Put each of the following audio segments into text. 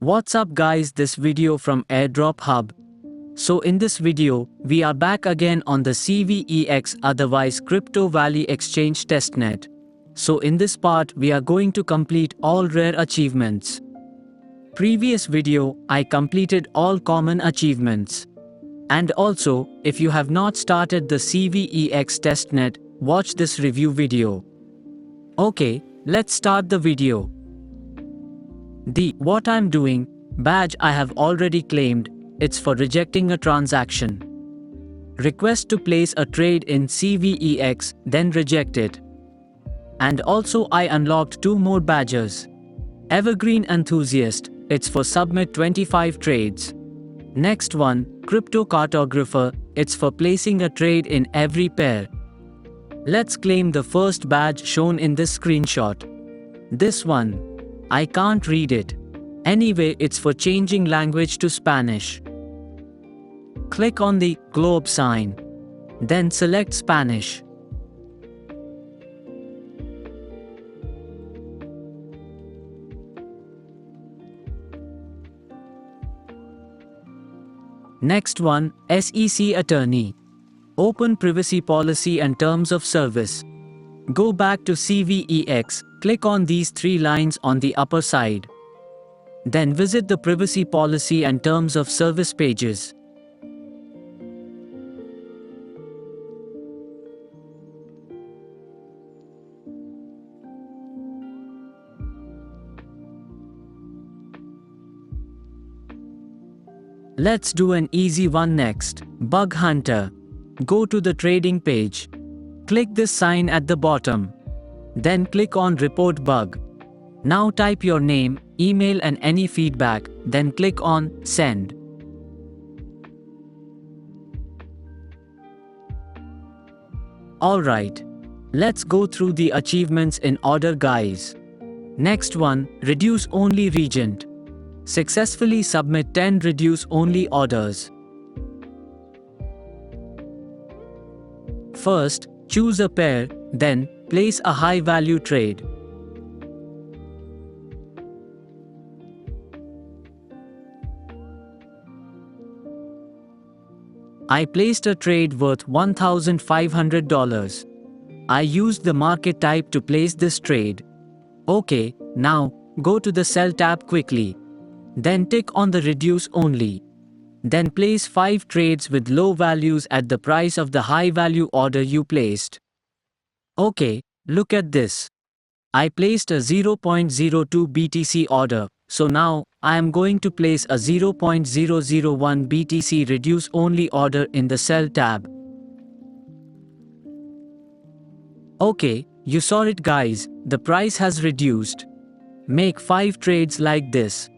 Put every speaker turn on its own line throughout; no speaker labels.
What's up guys, this video from Airdrop Hub. So in this video, we are back again on the CVEX, otherwise Crypto Valley Exchange testnet. So in this part, we are going to complete all rare achievements. Previous video, I completed all common achievements. And also, if you have not started the CVEX testnet, watch this review video. Okay, let's start the video. The "what I'm doing" badge I have already claimed. It's for rejecting a transaction. Request to place a trade in CVEX, then reject it. And also I unlocked 2 more badges. Evergreen Enthusiast, it's for submit 25 trades. Next one, Crypto Cartographer, it's for placing a trade in every pair. Let's claim the first badge shown in this screenshot. This one. I can't read it. Anyway, it's for changing language to Spanish. Click on the globe sign. Then select Spanish. Next one, SEC Attorney. Open Privacy Policy and Terms of Service. Go back to CVEX, click on these 3 lines on the upper side. Then visit the Privacy Policy and Terms of Service pages. Let's do an easy one next. Bug Hunter. Go to the trading page. Click this sign at the bottom. Then click on Report Bug. Now type your name, email and any feedback, then click on Send. Alright. Let's go through the achievements in order guys. Next one, Reduce Only Regent. Successfully submit 10 reduce only orders. First, choose a pair, then place a high value trade. I placed a trade worth $1,500. I used the market type to place this trade. Okay, now go to the sell tab quickly. Then tick on the reduce only. Then place 5 trades with low values at the price of the high value order you placed. Okay, look at this. I placed a 0.02 BTC order, so now I am going to place a 0.001 BTC reduce only order in the sell tab. Okay, you saw it guys, the price has reduced. Make 5 trades like this.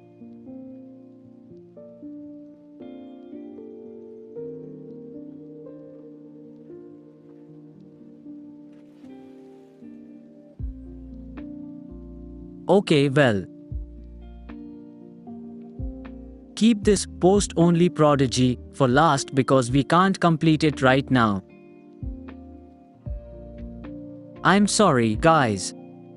Okay, well. Keep this post-only prodigy for last because we can't complete it right now. I'm sorry, guys.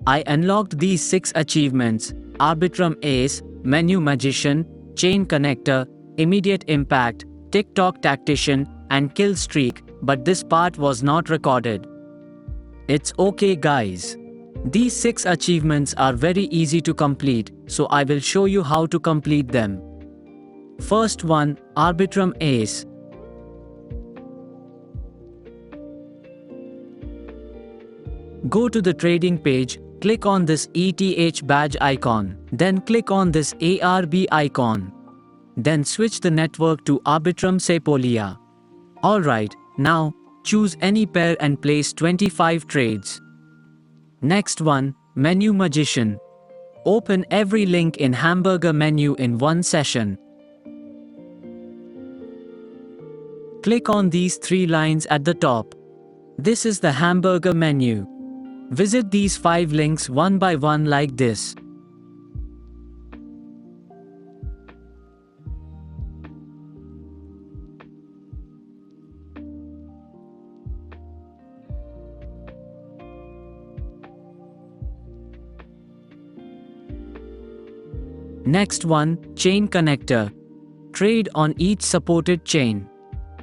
I unlocked these 6 achievements: Arbitrum Ace, Menu Magician, Chain Connector, Immediate Impact, TikTok Tactician, and Kill Streak, but this part was not recorded. It's okay, guys. These 6 achievements are very easy to complete, so I will show you how to complete them. First one, Arbitrum Ace. Go to the trading page, click on this ETH badge icon, then click on this ARB icon. Then switch the network to Arbitrum Sepolia. Alright, now choose any pair and place 25 trades. Next one, Menu Magician. Open every link in Hamburger menu in one session. Click on these 3 lines at the top. This is the Hamburger menu. Visit these 5 links one by one like this. Next one, chain connector. Trade on each supported chain.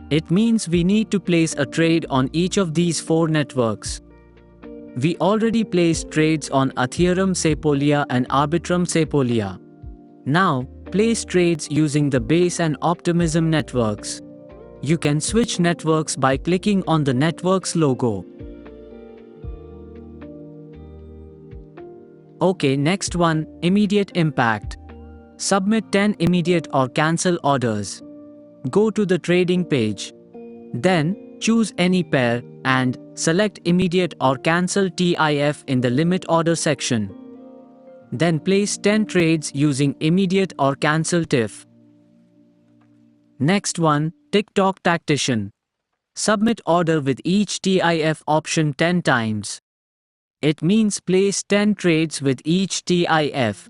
It means we need to place a trade on each of these 4 networks. We already placed trades on Ethereum Sepolia and Arbitrum Sepolia. Now, place trades using the Base and Optimism networks. You can switch networks by clicking on the network's logo. Okay, next one, immediate impact. Submit 10 immediate or cancel orders. Go to the trading page. Then, choose any pair and select immediate or cancel TIF in the limit order section. Then place 10 trades using immediate or cancel TIF. Next one, TikTok Tactician. Submit order with each TIF option 10 times. It means place 10 trades with each TIF.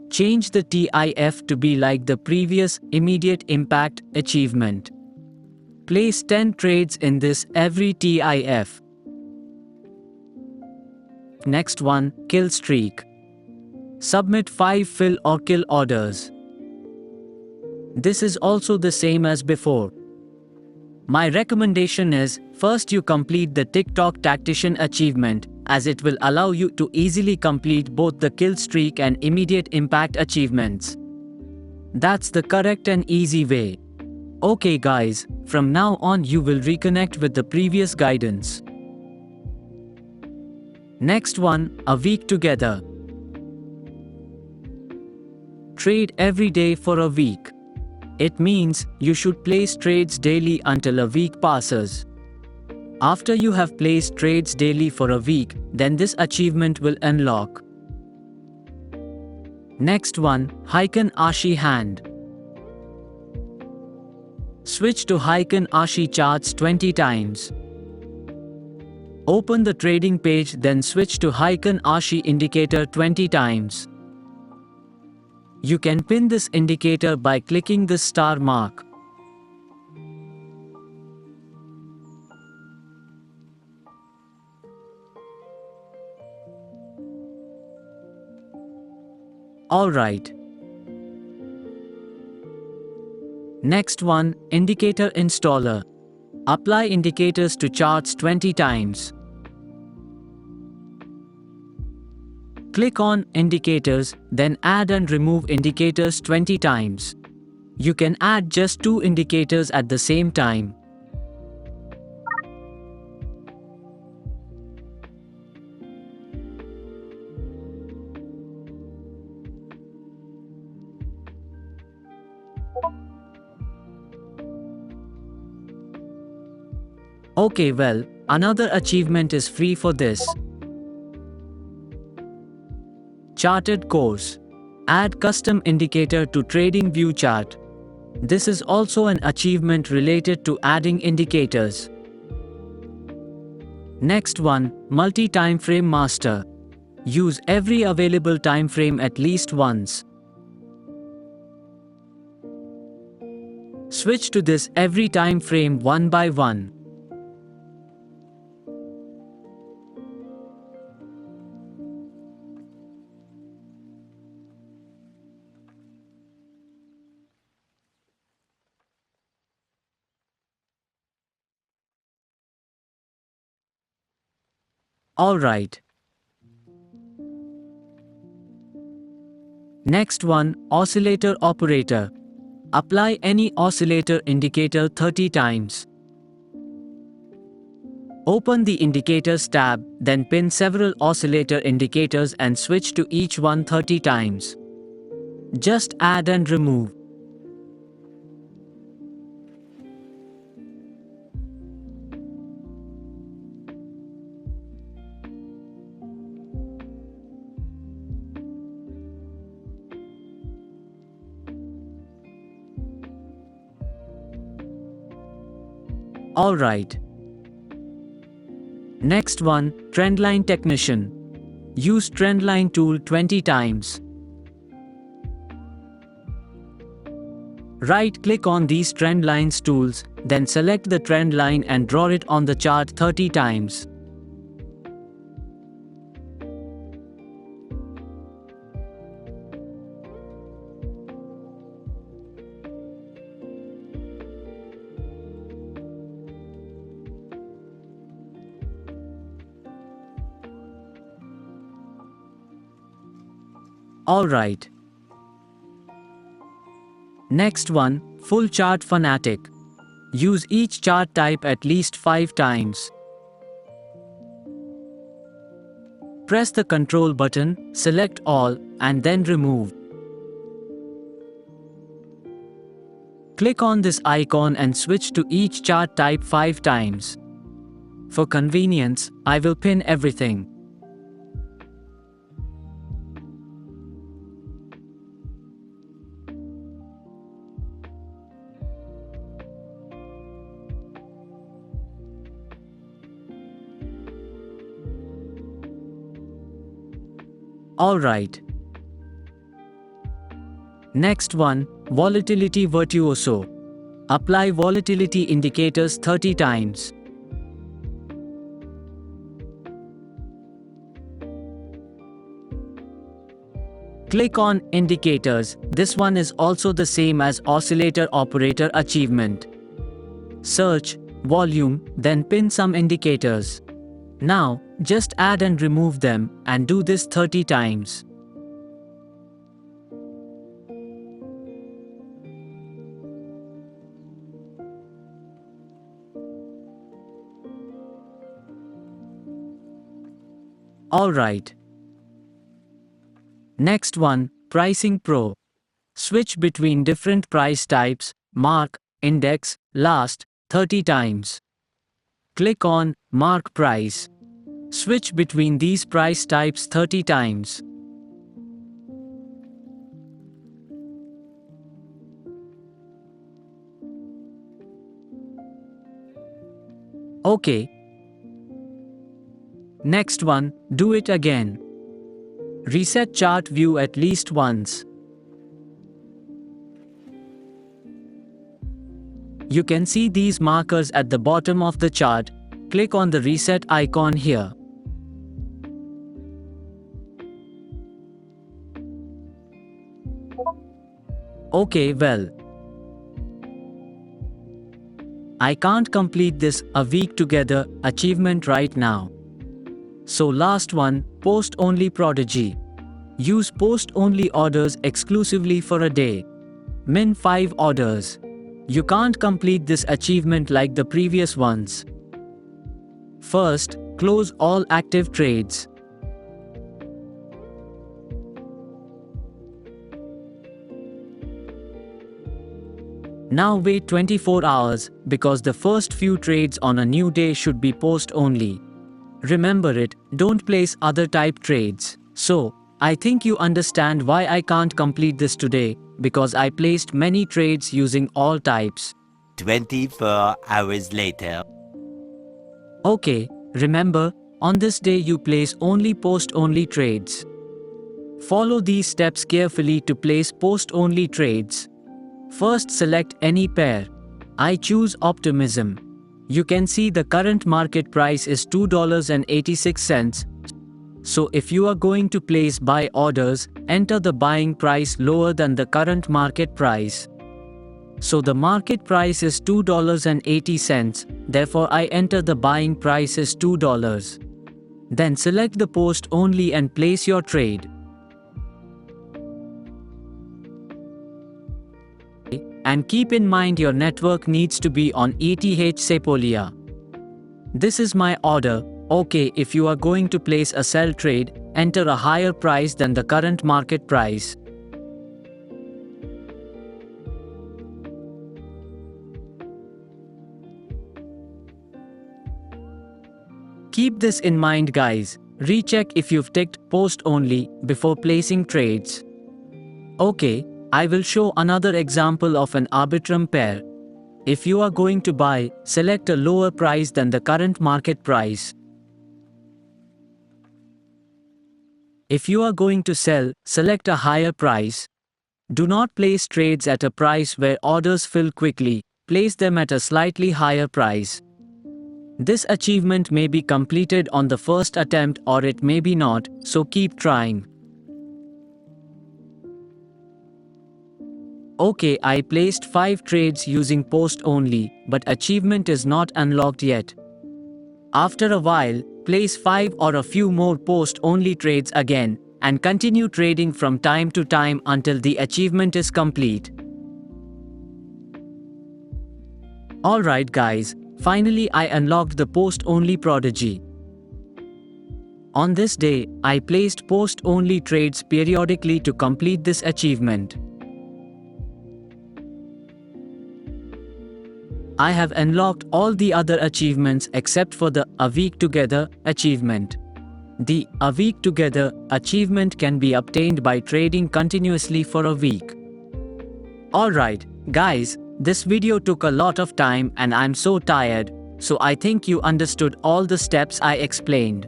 Change the TIF to be like the previous immediate impact achievement. Place 10 trades in this every TIF. Next one, kill streak. Submit 5 fill or kill orders. This is also the same as before. My recommendation is, first you complete the TikTok Tactician achievement, as it will allow you to easily complete both the kill streak and immediate impact achievements. That's the correct and easy way. Okay guys, from now on you will reconnect with the previous guidance. Next one, a week together. Trade every day for a week. It means you should place trades daily until a week passes. After you have placed trades daily for a week, then this achievement will unlock. Next one, Heiken Ashi hand. Switch to Heiken Ashi charts 20 times. Open the trading page, then switch to Heiken Ashi indicator 20 times. You can pin this indicator by clicking the star mark. Alright. Next one, indicator installer. Apply indicators to charts 20 times. Click on indicators, then add and remove indicators 20 times. You can add just 2 indicators at the same time. Okay, well, another achievement is free for this. Charted course. Add custom indicator to TradingView chart. This is also an achievement related to adding indicators. Next one, multi-time frame master. Use every available time frame at least once. Switch to this every time frame one by one. Alright. Next one, oscillator operator. Apply any oscillator indicator 30 times. Open the indicators tab, then pin several oscillator indicators and switch to each one 30 times. Just add and remove. Alright. Next one, Trendline Technician. Use Trendline tool 20 times. Right-click on these trend lines tools, then select the trend line and draw it on the chart 30 times. Alright. Next one, full chart fanatic. Use each chart type at least 5 times. Press the control button, select all, and then remove. Click on this icon and switch to each chart type 5 times. For convenience, I will pin everything. Alright. Next one, volatility virtuoso. Apply volatility indicators 30 times. Click on indicators. This one is also the same as oscillator operator achievement. Search volume, then pin some indicators. Now, just add and remove them, and do this 30 times. Alright. Next one, Pricing Pro. Switch between different price types, mark, index, last, 30 times. Click on Mark Price. Switch between these price types 30 times. OK. Next one, do it again. Reset chart view at least once. You can see these markers at the bottom of the chart. Click on the reset icon here. Okay, well, I can't complete this a week together achievement right now. So last one, post only prodigy. Use post only orders exclusively for a day. Min 5 orders. You can't complete this achievement like the previous ones. First, close all active trades. Now wait 24 hours, because the first few trades on a new day should be post only. Remember it, don't place other type trades. So, I think you understand why I can't complete this today, because I placed many trades using all types.
24 hours later.
Okay, remember, on this day you place only post-only trades. Follow these steps carefully to place post-only trades. First, select any pair. I choose Optimism. You can see the current market price is $2.86. So if you are going to place buy orders, enter the buying price lower than the current market price. So the market price is $2.80, therefore I enter the buying price is $2. Then select the post only and place your trade. And keep in mind your network needs to be on ETH Sepolia. This is my order. Okay, if you are going to place a sell trade, enter a higher price than the current market price. Keep this in mind, guys. Recheck if you've ticked post only before placing trades. Okay, I will show another example of an Arbitrum pair. If you are going to buy, select a lower price than the current market price. If you are going to sell, select a higher price. Do not place trades at a price where orders fill quickly, place them at a slightly higher price. This achievement may be completed on the first attempt or it may be not, so keep trying. Okay, I placed 5 trades using post only, but achievement is not unlocked yet. After a while, place 5 or a few more post only trades again, and continue trading from time to time until the achievement is complete. Alright guys, finally I unlocked the post-only Prodigy. On this day, I placed post-only trades periodically to complete this achievement. I have unlocked all the other achievements except for the A Week Together achievement. The A Week Together achievement can be obtained by trading continuously for a week. Alright, guys, this video took a lot of time and I'm so tired, so I think you understood all the steps I explained.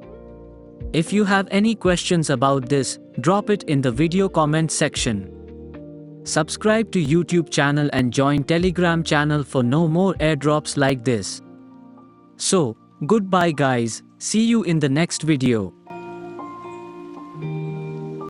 If you have any questions about this, drop it in the video comment section. Subscribe to YouTube channel and join Telegram channel for no more airdrops like this. So, goodbye guys, see you in the next video.